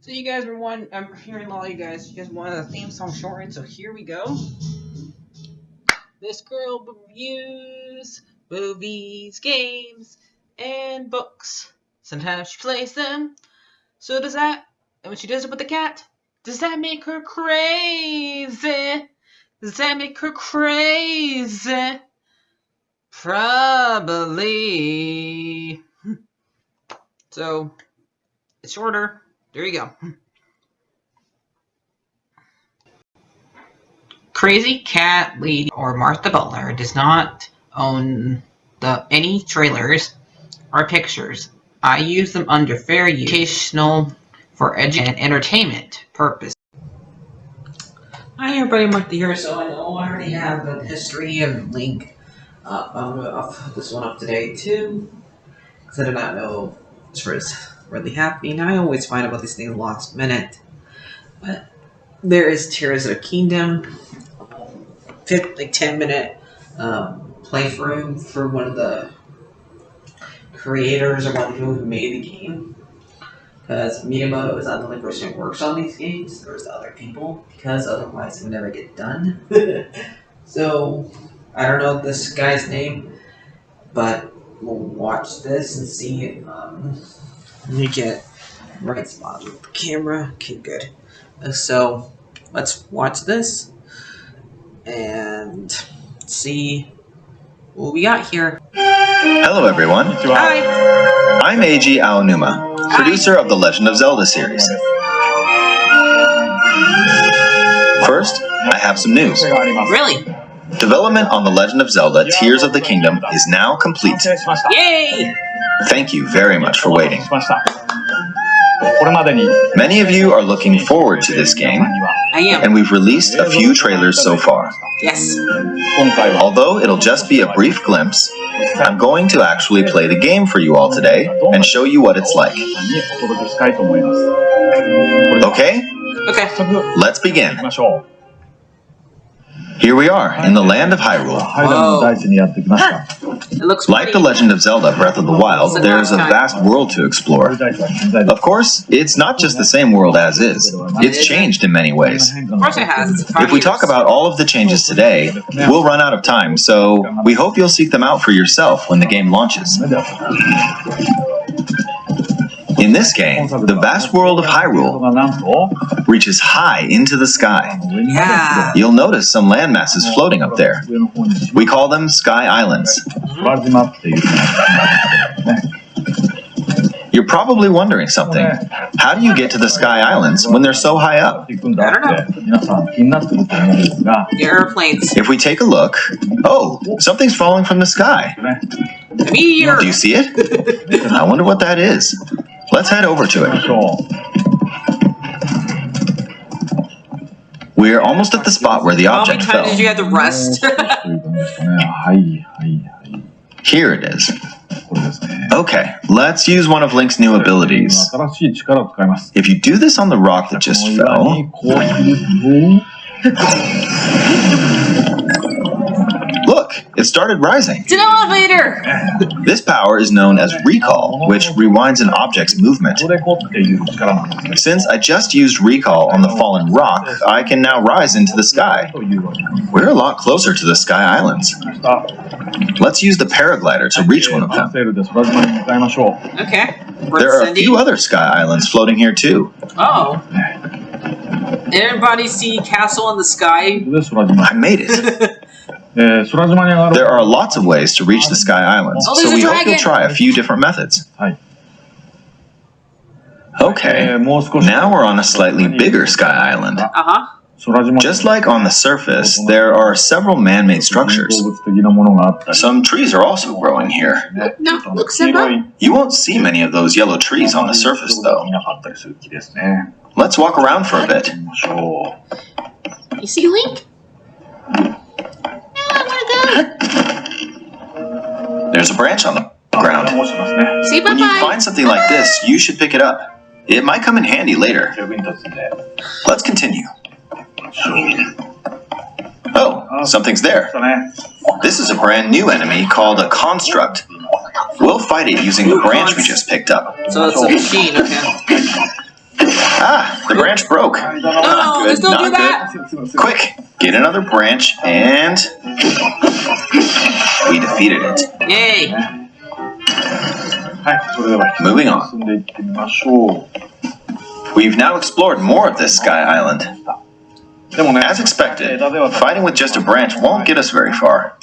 So you guys were I'm hearing a lot of you guys wanted a theme song shortened, so here we go. This girl reviews movies, games, and books. Sometimes she plays them. So does that, and when she does it with the cat, does that make her crazy? Does that make her crazy? Probably. So, it's shorter. There you go. Crazy Cat Lady or Martha Butler does not own any trailers or pictures. I use them under fair use, educational, for education and entertainment purpose. Hi everybody, Martha here. So I know I already have the history and link up. I'll put this one up today too, because I did not know this was really happening. I always find about these things last minute. But there is Tears of the Kingdom, 10-minute playthrough for one of the creators or one of the people who made the game. Because Miyamoto is not the only person who works on these games, there's other people, because otherwise it would never get done. So, I don't know this guy's name, but we'll watch this and see. Let me get right spot with the camera. Okay, good. So, let's watch this and see what we got here. Hello everyone. Hi. I'm Eiji Aonuma, producer of the Legend of Zelda series. First, I have some news. Really? Development on The Legend of Zelda Tears of the Kingdom is now complete. Yay! Thank you very much for waiting. Many of you are looking forward to this game, I am. and we've released a few trailers so far. Yes. Although it'll just be a brief glimpse, I'm going to actually play the game for you all today and show you what it's like. Okay? Okay. Let's begin. Here we are, in the land of Hyrule. Whoa. It looks Like The Legend of Zelda Breath of the Wild, there's a vast world to explore. Of course, it's not just the same world as is. It's changed in many ways. Of course it has. If we talk about all of the changes today, we'll run out of time, so we hope you'll seek them out for yourself when the game launches. In this game, the vast world of Hyrule reaches high into the sky. Yeah. You'll notice some land masses floating up there. We call them Sky Islands. You're probably wondering something. How do you get to the Sky Islands when they're so high up? I don't know. Airplanes. If we take a look, oh, something's falling from the sky. A meteor. Do you see it? I wonder what that is. Let's head over to it. We're almost at the spot where the object How many times fell. did you have to rest? Here it is. Okay, let's use one of Link's new abilities. If you do this on the rock that just fell... Look, it started rising. It's an elevator! This power is known as recall, which rewinds an object's movement. Since I just used recall on the fallen rock, I can now rise into the sky. We're a lot closer to the Sky Islands. Let's use the paraglider to reach one of them. Okay. There are a few other Sky Islands floating here too. Oh. Everybody see Castle in the Sky? I made it. There are lots of ways to reach the Sky Islands, so we hope you'll try a few different methods. Okay, now we're on a slightly bigger Sky Island. Uh-huh. Just like on the surface, there are several man-made structures. Some trees are also growing here. No, look, Simba. You won't see many of those yellow trees on the surface, though. Let's walk around for a bit. You see Link? There's a branch on the ground. See, When you bye-bye. find something like this, you should pick it up. It might come in handy later. Let's continue. Oh, something's there. This is a brand new enemy called a construct. We'll fight it using the branch we just picked up. So it's a machine, okay. Ah, the branch broke. No, Not let's good, don't do not that. good. Quick, get another branch, and we defeated it. Yay. Moving on. We've now explored more of this Sky Island. As expected, fighting with just a branch won't get us very far.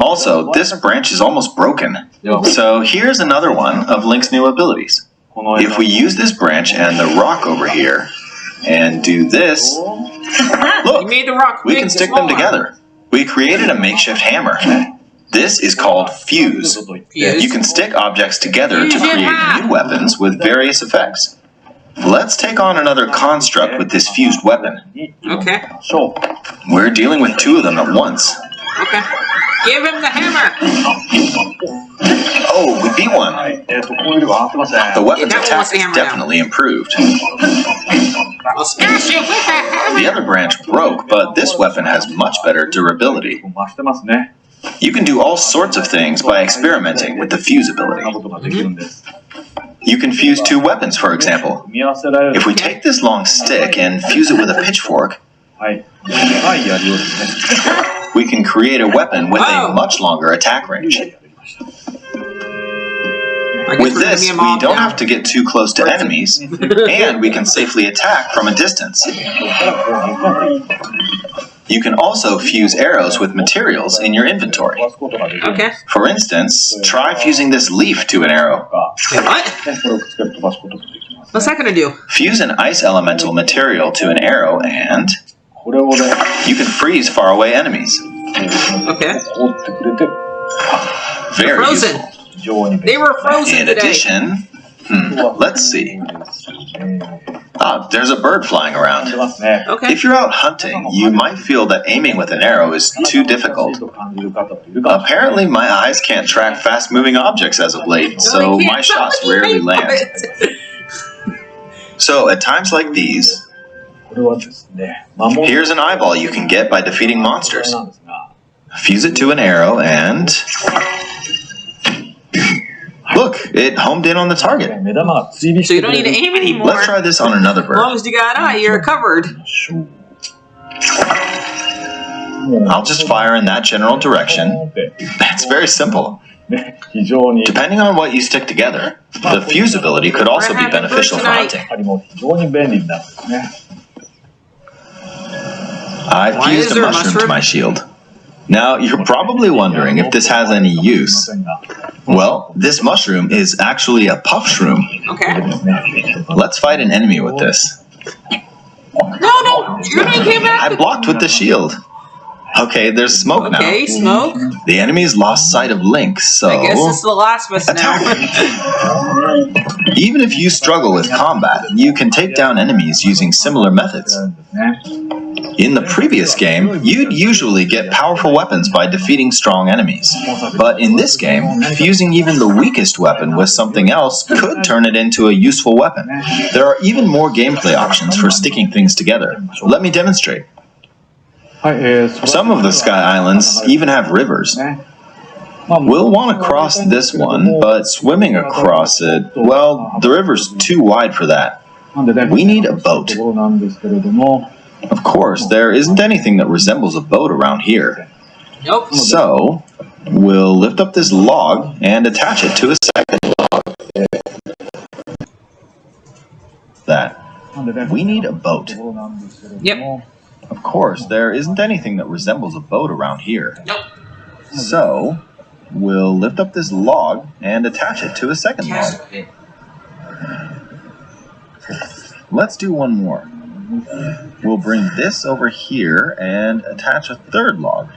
Also, this branch is almost broken. So here's another one of Link's new abilities. If we use this branch and the rock over here, and do this, look, You made the rock we big can to stick them smaller. together. We created a makeshift hammer. This is called fuse. Fuse. You can stick objects together to Fuse it create up. new weapons with various effects. Let's take on another construct with this fused weapon. Okay. We're dealing with two of them at once. Okay. Give him the hammer. Oh, we beat one. The weapon's That one attack wants the is hammer now. definitely improved. I'll smash you with the hammer. The other branch broke, but this weapon has much better durability. You can do all sorts of things by experimenting with the fuse ability. You can fuse two weapons, for example. If we take this long stick and fuse it with a pitchfork, we can create a weapon with a much longer attack range. I guess With we're gonna this, be a we mob don't now. have to get too close to enemies, and we can safely attack from a distance. You can also fuse arrows with materials in your inventory. Okay. For instance, try fusing this leaf to an arrow. Wait, what? What's that gonna do? Fuse an ice elemental material to an arrow and you can freeze faraway enemies. Okay. Very Frozen. useful. They were frozen In today. addition, let's see. Ah, there's a bird flying around. Okay. If you're out hunting, you might feel that aiming with an arrow is too difficult. Apparently, my eyes can't track fast-moving objects as of late, so They can't my shots tell rarely anything land. of it. So, at times like these, here's an eyeball you can get by defeating monsters. Fuse it to an arrow and... Look, it homed in on the target. So you don't need to aim anymore. Let's try this on another As long bird. as you got an eye, you're covered. I'll just fire in that general direction. It's very simple. Depending on what you stick together, the fuse ability could also be beneficial for hunting. I Why fused is a there a mushroom to mushroom? my shield. Now, you're probably wondering if this has any use. Well, this mushroom is actually a puff shroom. Okay. Let's fight an enemy with this. No, your name came back. I blocked with the shield. Okay, there's smoke now. Okay, smoke. The enemy's lost sight of Link, so... I guess it's the last of us now. Even if you struggle with combat, you can take down enemies using similar methods. In the previous game, you'd usually get powerful weapons by defeating strong enemies. But in this game, fusing even the weakest weapon with something else could turn it into a useful weapon. There are even more gameplay options for sticking things together. Let me demonstrate. Some of the Sky Islands even have rivers. We'll want to cross this one, but swimming across it, well, the river's too wide for that. We need a boat. Of course, there isn't anything that resembles a boat around here. Nope. So, we'll lift up this log and attach it to a second log. That. We need a boat. Yep. Of course, there isn't anything that resembles a boat around here. Nope. So, we'll lift up this log and attach it to a second log. Let's do one more. We'll bring this over here and attach a third log.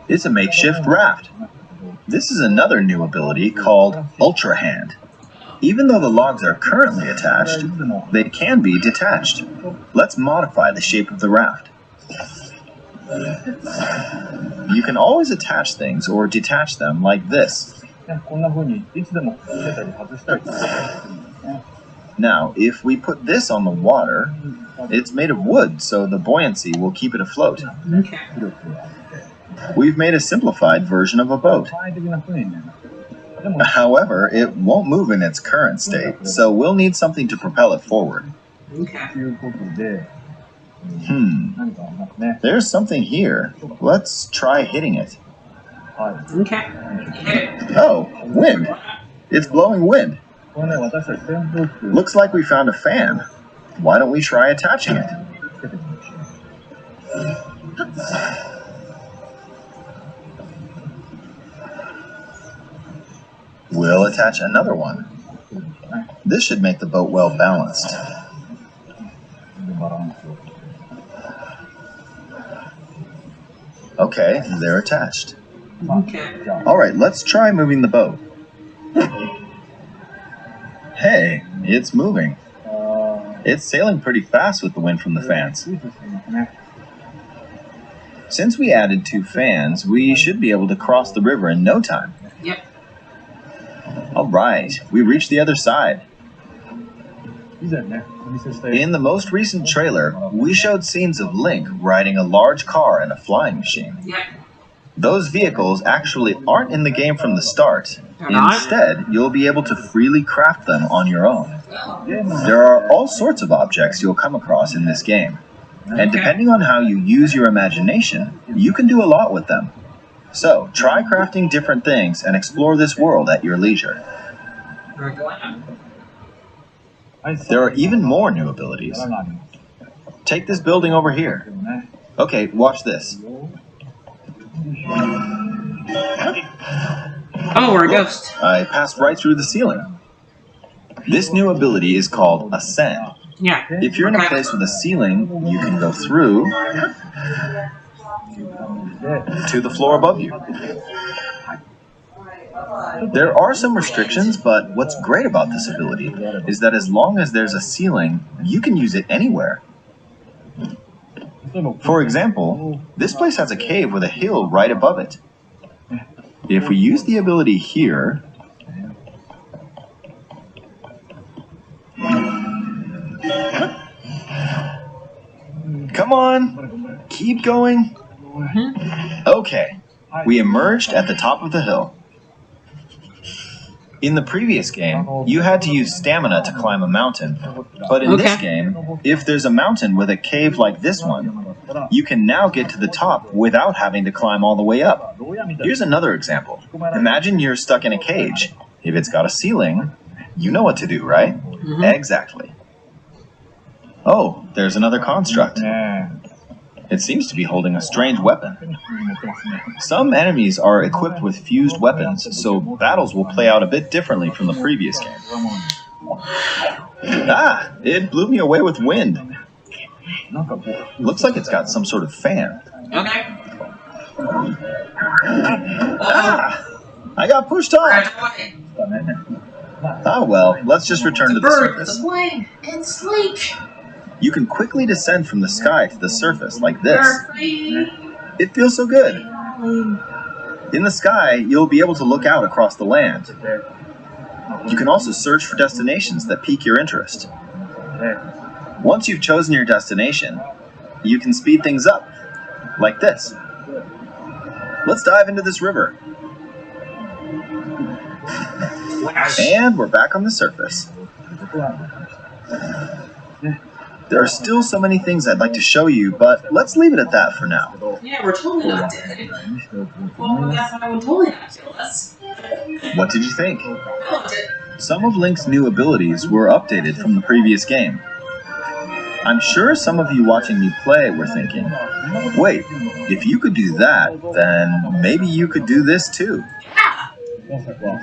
It's a makeshift raft. This is another new ability called Ultra Hand. Even though the logs are currently attached, they can be detached. Let's modify the shape of the raft. You can always attach things or detach them like this. Now, if we put this on the water, it's made of wood, so the buoyancy will keep it afloat. Okay. We've made a simplified version of a boat. However, it won't move in its current state, so we'll need something to propel it forward. Okay. There's something here. Let's try hitting it. Okay. Oh, wind. It's blowing wind. Looks like we found a fan. Why don't we try attaching it? We'll attach another one. This should make the boat well balanced. Okay, they're attached. Okay. Alright, let's try moving the boat. Hey, it's moving. It's sailing pretty fast with the wind from the fans. Since we added 2 fans, we should be able to cross the river in no time. Yep. Alright, we reached the other side. In the most recent trailer, we showed scenes of Link riding a large car and a flying machine. Yep. Those vehicles actually aren't in the game from the start. They're not? Instead, you'll be able to freely craft them on your own. There are all sorts of objects you'll come across in this game. And depending on how you use your imagination, you can do a lot with them. So, try crafting different things and explore this world at your leisure. There are even more new abilities. Take this building over here. Okay, watch this. Oh, we're a ghost. I passed right through the ceiling. This new ability is called Ascend. Yeah. If you're in a place with a ceiling, you can go through to the floor above you. There are some restrictions, but what's great about this ability is that as long as there's a ceiling, you can use it anywhere. For example, this place has a cave with a hill right above it. If we use the ability here, come on, keep going. Okay, we emerged at the top of the hill. In the previous game, you had to use stamina to climb a mountain, but in this game, if there's a mountain with a cave like this one, you can now get to the top without having to climb all the way up. Here's another example. Imagine you're stuck in a cage. If it's got a ceiling, you know what to do, right? Exactly. Oh, there's another construct. It seems to be holding a strange weapon. Some enemies are equipped with fused weapons, so battles will play out a bit differently from the previous game. Ah, it blew me away with wind. Looks like it's got some sort of fan. Okay. Ah, I got pushed off. Ah, well, let's just return to the surface. It's sleep. You can quickly descend from the sky to the surface like this. It feels so good. In the sky, you'll be able to look out across the land. You can also search for destinations that pique your interest. Once you've chosen your destination, you can speed things up, like this. Let's dive into this river. And we're back on the surface. There are still so many things I'd like to show you, but let's leave it at that for now. Yeah, we're totally not dead. Well, that's why I would totally not kill us. What did you think? I loved it. Some of Link's new abilities were updated from the previous game. I'm sure some of you watching me play were thinking, wait, if you could do that, then maybe you could do this too.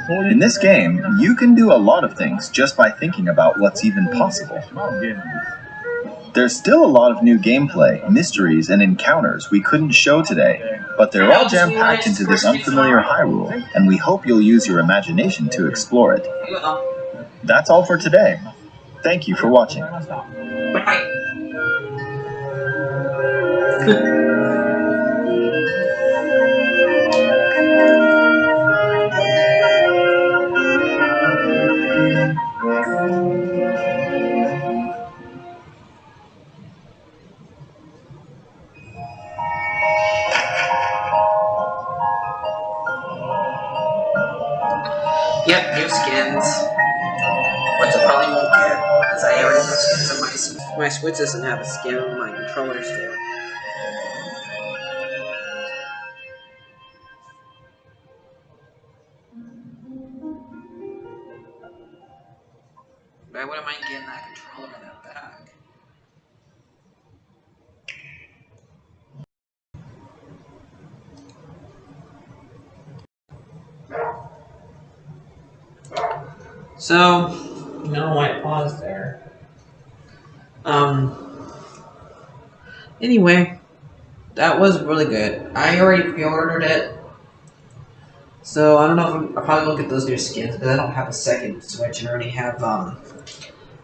In this game, you can do a lot of things just by thinking about what's even possible. There's still a lot of new gameplay, mysteries, and encounters we couldn't show today, but they're all jam-packed into this unfamiliar Hyrule, and we hope you'll use your imagination to explore it. That's all for today. Thank you for watching. Bye. my Switch doesn't have a skin, my controllers do. But I wouldn't mind getting that controller in that back. So, I don't know why I paused there. Anyway, that was really good. I already pre-ordered it, so I don't know if I probably won't get those new skins because I don't have a second Switch and I already have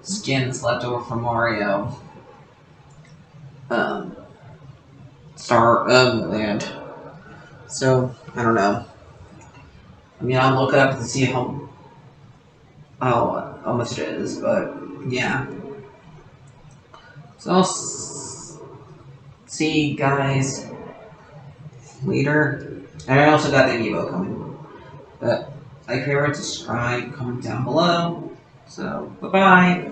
skins left over from Mario. Land. So I don't know. I mean, I'll look it up to see how much it is, but yeah. So I'll see you guys later. And I also got the Amiibo coming. But like, favorite, subscribe, comment down below. So bye bye.